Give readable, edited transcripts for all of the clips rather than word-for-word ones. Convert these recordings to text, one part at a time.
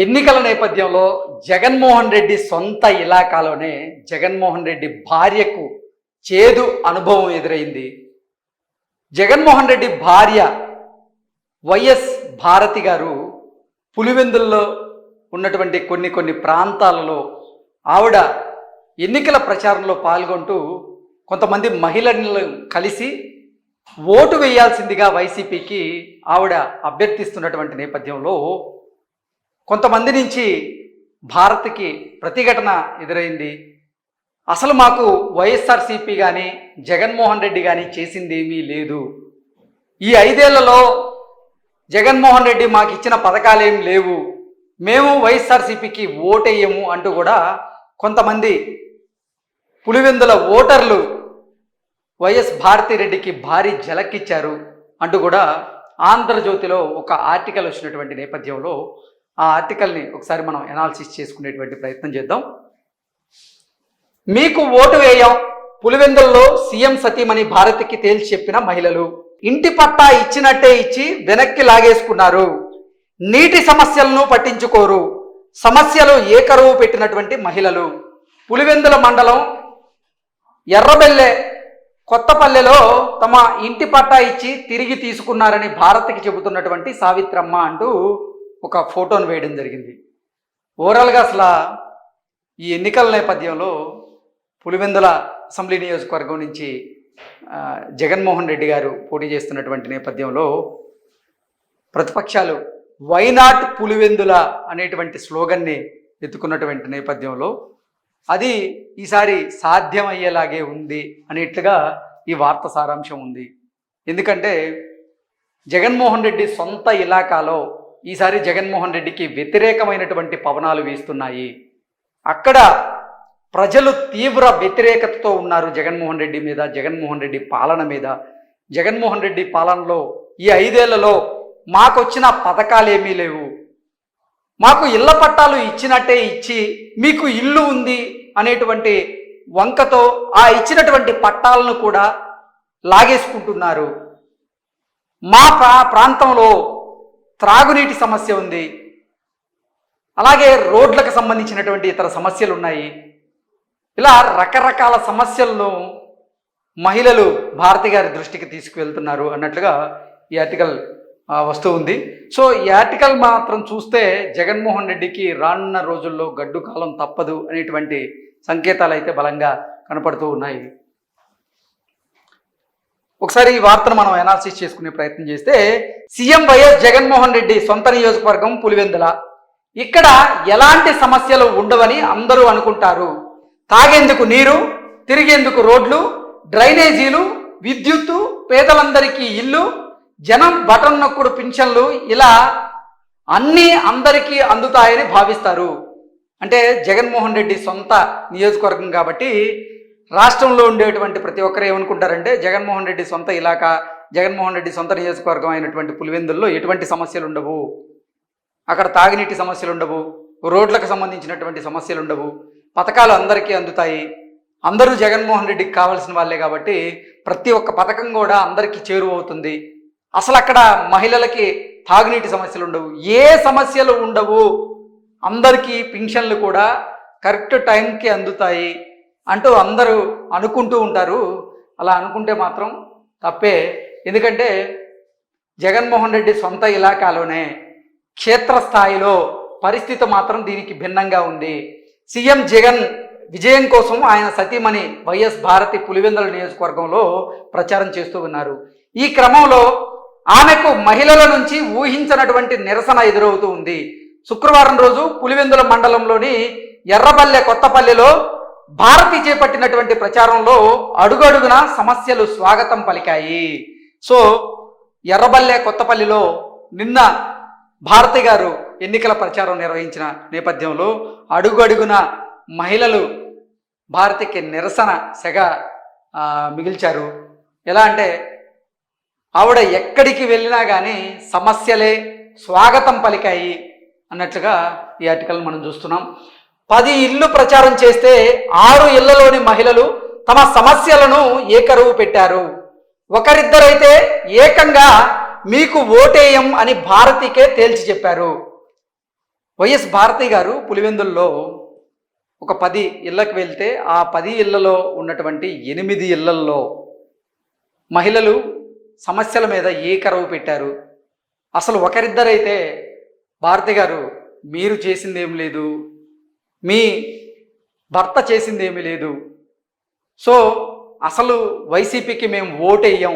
ఎన్నికల నేపథ్యంలో జగన్మోహన్ రెడ్డి సొంత ఇలాకాలోనే జగన్మోహన్ రెడ్డి భార్యకు చేదు అనుభవం ఎదురైంది. జగన్మోహన్ రెడ్డి భార్య వైఎస్ భారతి గారు పులివెందుల్లో ఉన్నటువంటి కొన్ని ప్రాంతాలలో ఆవిడ ఎన్నికల ప్రచారంలో పాల్గొంటూ కొంతమంది మహిళలను కలిసి ఓటు వేయాల్సిందిగా వైసీపీకి ఆవిడ అభ్యర్థిస్తున్నటువంటి నేపథ్యంలో కొంతమంది నుంచి భారత్కి ప్రతిఘటన ఎదురైంది. అసలు మాకు వైఎస్ఆర్సీపీ కానీ జగన్మోహన్ రెడ్డి కానీ చేసింది ఏమీ లేదు, ఈ 5 ఏళ్లలో జగన్మోహన్ రెడ్డి మాకు ఇచ్చిన పథకాలేం లేవు, మేము వైఎస్ఆర్సీపీకి ఓటేయము అంటూ కూడా కొంతమంది పులివెందుల ఓటర్లు వైఎస్ భారతిరెడ్డికి భారీ జలక్కిచ్చారు అంటూ కూడా ఆంధ్రజ్యోతిలో ఒక ఆర్టికల్ వచ్చినటువంటి నేపథ్యంలో ఆ ఆర్టికల్ని ఒకసారి మనం ఎనాలిసిస్ చేసుకునేటువంటి ప్రయత్నం చేద్దాం. మీకు ఓటు వేయం, పులివెందుల్లో సీఎం సతీమణి భారతికి తేల్చి చెప్పిన మహిళలు. ఇంటి పట్టా ఇచ్చినట్టే ఇచ్చి వెనక్కి లాగేసుకున్నారు, నీటి సమస్యలను పట్టించుకోరు, సమస్యలు ఏకరువు పెట్టినటువంటి మహిళలు. పులివెందుల మండలం ఎర్రబెల్లె కొత్తపల్లెలో తమ ఇంటి పట్టా ఇచ్చి తిరిగి తీసుకున్నారని భారత్కి చెబుతున్నటువంటి సావిత్రమ్మ అంటూ ఒక ఫోటోను వేయడం జరిగింది. ఓవరాల్గా అసలు ఈ ఎన్నికల నేపథ్యంలో పులివెందుల అసెంబ్లీ నియోజకవర్గం నుంచి జగన్మోహన్ రెడ్డి గారు పోటీ చేస్తున్నటువంటి నేపథ్యంలో ప్రతిపక్షాలు వైనాట్ పులివెందుల అనేటువంటి స్లోగన్ని ఎత్తుకున్నటువంటి నేపథ్యంలో అది ఈసారి సాధ్యమయ్యేలాగే ఉంది అనేట్లుగా ఈ వార్త సారాంశం ఉంది. ఎందుకంటే జగన్మోహన్ రెడ్డి సొంత ఇలాకాలో ఈసారి జగన్మోహన్ రెడ్డికి వ్యతిరేకమైనటువంటి పవనాలు వీస్తున్నాయి. అక్కడ ప్రజలు తీవ్ర వ్యతిరేకతతో ఉన్నారు జగన్మోహన్ రెడ్డి మీద, జగన్మోహన్ రెడ్డి పాలన మీద. జగన్మోహన్ రెడ్డి పాలనలో ఈ 5 ఏళ్లలో మాకొచ్చిన పథకాలేమీ లేవు, మాకు ఇళ్ల పట్టాలు ఇచ్చినట్టే ఇచ్చి మీకు ఇల్లు ఉంది అనేటువంటి వంకతో ఆ ఇచ్చినటువంటి పట్టాలను కూడా లాగేసుకుంటున్నారు. మా ప్రాంతంలో త్రాగునీటి సమస్య ఉంది, అలాగే రోడ్లకు సంబంధించినటువంటి ఇతర సమస్యలు ఉన్నాయి. ఇలా రకరకాల సమస్యలను మహిళలు భారతి గారి దృష్టికి తీసుకువెళ్తున్నారు అన్నట్లుగా ఈ ఆర్టికల్ వస్తూ ఉంది. సో ఈ ఆర్టికల్ మాత్రం చూస్తే జగన్మోహన్ రెడ్డికి రానున్న రోజుల్లో గడ్డు కాలం తప్పదు అనేటువంటి సంకేతాలు అయితే బలంగా కనపడుతూ ఉన్నాయి. ఒకసారి ఈ వార్తను మనం అనాలిసిస్ చేసుకునే ప్రయత్నం చేస్తే, సీఎం వైఎస్ జగన్మోహన్ రెడ్డి సొంత నియోజకవర్గం పులివెందుల. ఇక్కడ ఎలాంటి సమస్యలు ఉండవని అందరూ అనుకుంటారు. తాగేందుకు నీరు, తిరిగేందుకు రోడ్లు, డ్రైనేజీలు, విద్యుత్తు, పేదలందరికీ ఇల్లు, జనం బటన్ నొక్కుడు పింఛన్లు, ఇలా అన్నీ అందరికీ అందుతాయని భావిస్తారు. అంటే జగన్మోహన్ రెడ్డి సొంత నియోజకవర్గం కాబట్టి రాష్ట్రంలో ఉండేటువంటి ప్రతి ఒక్కరు ఏమనుకుంటారంటే జగన్మోహన్ రెడ్డి సొంత ఇలాకా, జగన్మోహన్ రెడ్డి సొంత నియోజకవర్గం అయినటువంటి పులివెందుల్లో ఎటువంటి సమస్యలు ఉండవు, అక్కడ తాగునీటి సమస్యలు ఉండవు, రోడ్లకు సంబంధించినటువంటి సమస్యలు ఉండవు, పథకాలు అందరికీ అందుతాయి, అందరూ జగన్మోహన్ రెడ్డికి కావాల్సిన వాళ్ళే కాబట్టి ప్రతి ఒక్క పథకం కూడా అందరికీ చేరువవుతుంది, అసలు అక్కడ మహిళలకి తాగునీటి సమస్యలు ఉండవు, ఏ సమస్యలు ఉండవు, అందరికీ పింఛన్లు కూడా కరెక్ట్ టైంకి అందుతాయి అంటూ అందరూ అనుకుంటూ ఉంటారు. అలా అనుకుంటే మాత్రం తప్పే. ఎందుకంటే జగన్మోహన్ రెడ్డి సొంత ఇలాకాలోనే క్షేత్రస్థాయిలో పరిస్థితి మాత్రం దీనికి భిన్నంగా ఉంది. సీఎం జగన్ విజయం కోసం ఆయన సతీమణి వైఎస్ భారతి పులివెందుల నియోజకవర్గంలో ప్రచారం చేస్తూ ఉన్నారు. ఈ క్రమంలో ఆమెకు మహిళల నుంచి ఊహించినటువంటి నిరసన ఎదురవుతూ ఉంది. శుక్రవారం రోజు పులివెందుల మండలంలోని ఎర్రబల్లె కొత్తపల్లిలో భారతి చేపట్టినటువంటి ప్రచారంలో అడుగడుగున సమస్యలు స్వాగతం పలికాయి. సో ఎర్రబల్లె కొత్తపల్లిలో నిన్న భారతి గారు ఎన్నికల ప్రచారం నిర్వహించిన నేపథ్యంలో అడుగడుగున మహిళలు భారతికి నిరసన సెగ మిగిల్చారు. ఎలా అంటే ఆవిడ ఎక్కడికి వెళ్ళినా కానీ సమస్యలే స్వాగతం పలికాయి అన్నట్లుగా ఈ ఆర్టికల్ మనం చూస్తున్నాం. 10 ఇళ్ళు ప్రచారం చేస్తే 6 ఇళ్లలోని మహిళలు తమ సమస్యలను ఏకరువు పెట్టారు. ఒకరిద్దరైతే ఏకంగా మీకు ఓటేయం అని భారతికే తేల్చి చెప్పారు. వైఎస్ భారతి గారు పులివెందుల్లో ఒక 10 ఇళ్ళకి వెళ్తే ఆ 10 ఇళ్లలో ఉన్నటువంటి 8 ఇళ్లల్లో మహిళలు సమస్యల మీద ఏకరవు పెట్టారు. అసలు ఒకరిద్దరైతే భారతి గారు మీరు చేసిందేం లేదు, మీ భర్త చేసిందేమీ లేదు, సో అసలు వైసీపీకి మేము ఓటేయం,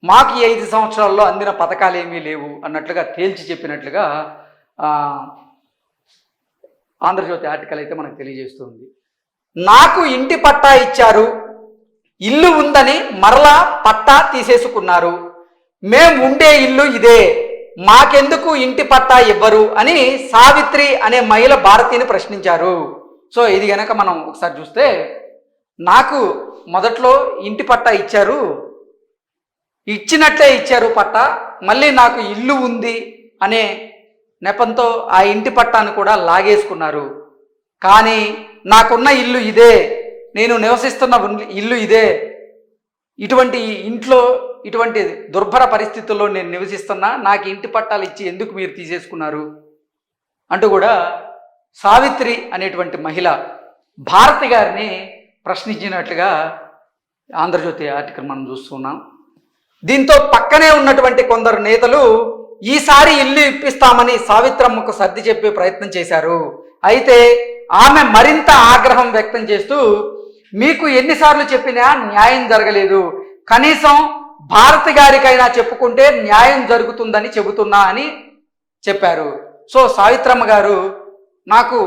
మాకు ఈ 5 సంవత్సరాల్లో అందిన పథకాలు ఏమీ లేవు అన్నట్లుగా తేల్చి చెప్పినట్లుగా ఆంధ్రజ్యోతి ఆర్టికల్ అయితే మనకు తెలియజేస్తుంది. నాకు ఇంటి పట్టా ఇచ్చారు, ఇల్లు ఉందని మరలా పట్టా తీసేసుకున్నారు, మేము ఉండే ఇల్లు ఇదే, మాకెందుకు ఇంటి పట్టా ఇవ్వరు అని సావిత్రి అనే మహిళ భారతిని ప్రశ్నించారు. సో ఇది కనుక మనం ఒకసారి చూస్తే, నాకు మొదట్లో ఇంటి పట్టా ఇచ్చారు, ఇచ్చినట్లే ఇచ్చారు పట్టా, మళ్ళీ నాకు ఇల్లు ఉంది అనే నెపంతో ఆ ఇంటి పట్టాను కూడా లాగేసుకున్నారు, కానీ నాకున్న ఇల్లు ఇదే, నేను నివసిస్తున్న ఇల్లు ఇదే, ఇటువంటి ఇంట్లో ఇటువంటి దుర్భర పరిస్థితుల్లో నేను నివసిస్తున్నా, నాకు ఇంటి పట్టాలు ఇచ్చి ఎందుకు మీరు తీసేసుకున్నారు అంటూ కూడా సావిత్రి అనేటువంటి మహిళ భారతి గారిని ప్రశ్నించినట్లుగా ఆంధ్రజ్యోతి ఆర్టికల్ మనం చూస్తున్నాం. దీంతో పక్కనే ఉన్నటువంటి కొందరు నేతలు ఈసారి ఇల్లు ఇప్పిస్తామని సావిత్రమ్మకు సర్ది చెప్పే ప్రయత్నం చేశారు. అయితే ఆమె మరింత ఆగ్రహం వ్యక్తం చేస్తూ, మీకు ఎన్నిసార్లు చెప్పినా న్యాయం జరగలేదు, కనీసం భారతి గారికైనా చెప్పుకుంటే న్యాయం జరుగుతుందని చెబుతున్నా అని చెప్పారు. సో సావిత్రమ్మ గారు నాకు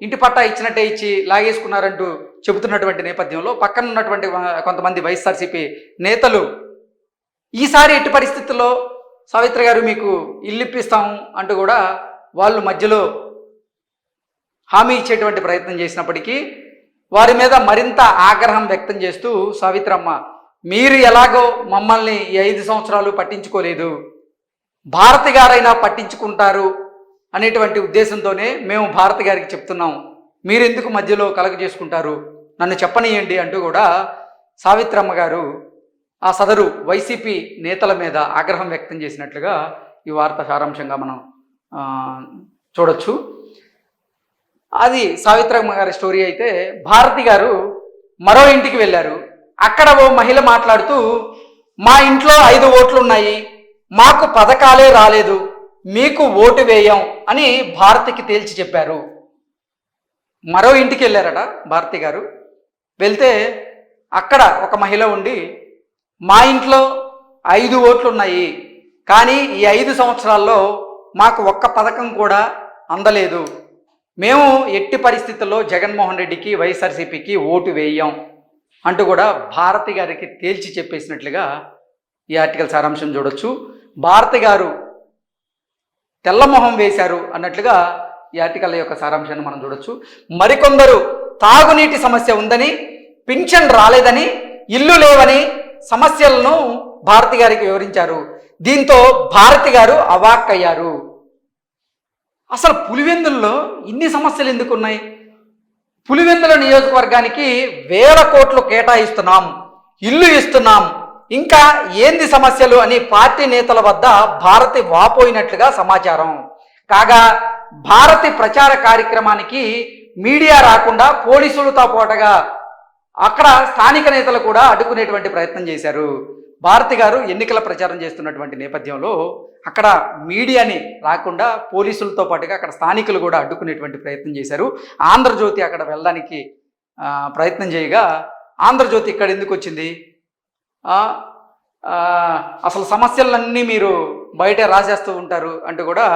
ఇంటి పట్టా ఇచ్చినట్టే ఇచ్చి లాగేసుకున్నారంటూ చెబుతున్నటువంటి నేపథ్యంలో పక్కన ఉన్నటువంటి కొంతమంది వైఎస్ఆర్సీపీ నేతలు ఈసారి ఎట్టి పరిస్థితుల్లో సావిత్రి గారు మీకు ఇల్లు ఇప్పిస్తాము అంటూ కూడా వాళ్ళు మధ్యలో హామీ ఇచ్చేటువంటి ప్రయత్నం చేసినప్పటికీ వారి మీద మరింత ఆగ్రహం వ్యక్తం చేస్తూ, సావిత్రమ్మ మీరు ఎలాగో మమ్మల్ని ఈ 5 సంవత్సరాలు పట్టించుకోలేదు, భారతి గారైనా పట్టించుకుంటారు అనేటువంటి ఉద్దేశంతోనే మేము భారతి గారికి చెప్తున్నాం, మీరెందుకు మధ్యలో కలగ చేసుకుంటారు, నన్ను చెప్పనీయండి అంటూ కూడా సావిత్రమ్మ గారు ఆ సదరు వైసీపీ నేతల మీద ఆగ్రహం వ్యక్తం చేసినట్లుగా ఈ వార్త సారాంశంగా మనం చూడొచ్చు. అది సావిత్రమ్మ గారి స్టోరీ. అయితే భారతి గారు మరో ఇంటికి వెళ్ళారు. అక్కడ ఓ మహిళ మాట్లాడుతూ, మా ఇంట్లో 5 ఓట్లు ఉన్నాయి, మాకు పథకాలే రాలేదు, మీకు ఓటు వేయం అని భారతికి తేల్చి చెప్పారు. మరో ఇంటికి వెళ్ళారట భారతి గారు. వెళ్తే అక్కడ ఒక మహిళ ఉండి, మా ఇంట్లో 5 ఓట్లు ఉన్నాయి, కానీ ఈ 5 సంవత్సరాల్లో మాకు ఒక్క పథకం కూడా అందలేదు, మేము ఎట్టి పరిస్థితుల్లో జగన్మోహన్ రెడ్డికి వైఎస్ఆర్సీపీకి ఓటు వేయం అంటూ కూడా భారతి గారికి తేల్చి చెప్పేసినట్లుగా ఈ ఆర్టికల్ సారాంశం చూడొచ్చు. భారతి గారు తెల్లమొహం వేశారు అన్నట్లుగా ఈ ఆర్టికల్ యొక్క సారాంశాన్ని మనం చూడొచ్చు. మరికొందరు తాగునీటి సమస్య ఉందని, పింఛన్ రాలేదని, ఇల్లు లేవని సమస్యలను భారతి గారికి వివరించారు. దీంతో భారతి గారు అవాక్కయ్యారు. అసలు పులివెందుల్లో ఇన్ని సమస్యలు ఎందుకు ఉన్నాయి? పులివెందుల నియోజకవర్గానికి 1000 కోట్లు కేటాయిస్తున్నాం, ఇల్లు ఇస్తున్నాం, ఇంకా ఏంది సమస్యలు అని పార్టీ నేతల వద్ద భారతి వాపోయినట్లుగా సమాచారం. కాగా భారతి ప్రచార కార్యక్రమానికి మీడియా రాకుండా పోలీసులతో పాటుగా అక్కడ స్థానిక నేతలు కూడా అడ్డుకునేటువంటి ప్రయత్నం చేశారు. భారతి గారు ఎన్నికల ప్రచారం చేస్తున్నటువంటి నేపథ్యంలో అక్కడ మీడియాని రాకుండా పోలీసులతో పాటుగా అక్కడ స్థానికులు కూడా అడ్డుకునేటువంటి ప్రయత్నం చేశారు. ఆంధ్రజ్యోతి అక్కడ వెళ్ళడానికి ప్రయత్నం చేయగా ఆంధ్రజ్యోతి ఇక్కడ ఎందుకు వచ్చింది, అసలు సమస్యలన్నీ మీరు బయట రాసేస్తూ ఉంటారు అంటూ కూడా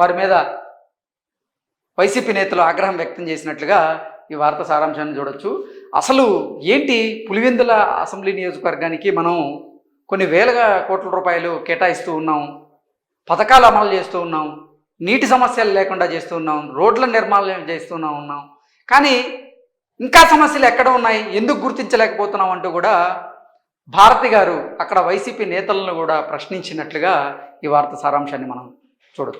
వారి మీద వైసీపీ నేతలు ఆగ్రహం వ్యక్తం చేసినట్లుగా ఈ వార్త సారాంశాన్ని చూడొచ్చు. అసలు ఏంటి, పులివెందుల అసెంబ్లీ నియోజకవర్గానికి మనం కొన్ని 1000 కోట్ల రూపాయలు కేటాయిస్తూ ఉన్నాం, పథకాలు అమలు చేస్తూ ఉన్నాం, నీటి సమస్యలు లేకుండా చేస్తూ ఉన్నాం, రోడ్ల నిర్మాణం చేస్తూనే ఉన్నాం, కానీ ఇంకా సమస్యలు ఎక్కడ ఉన్నాయి, ఎందుకు గుర్తించలేకపోతున్నాం అంటూ కూడా భారతి గారు అక్కడ వైసీపీ నేతలను కూడా ప్రశ్నించినట్లుగా ఈ వార్త సారాంశాన్ని మనం చూడొచ్చు.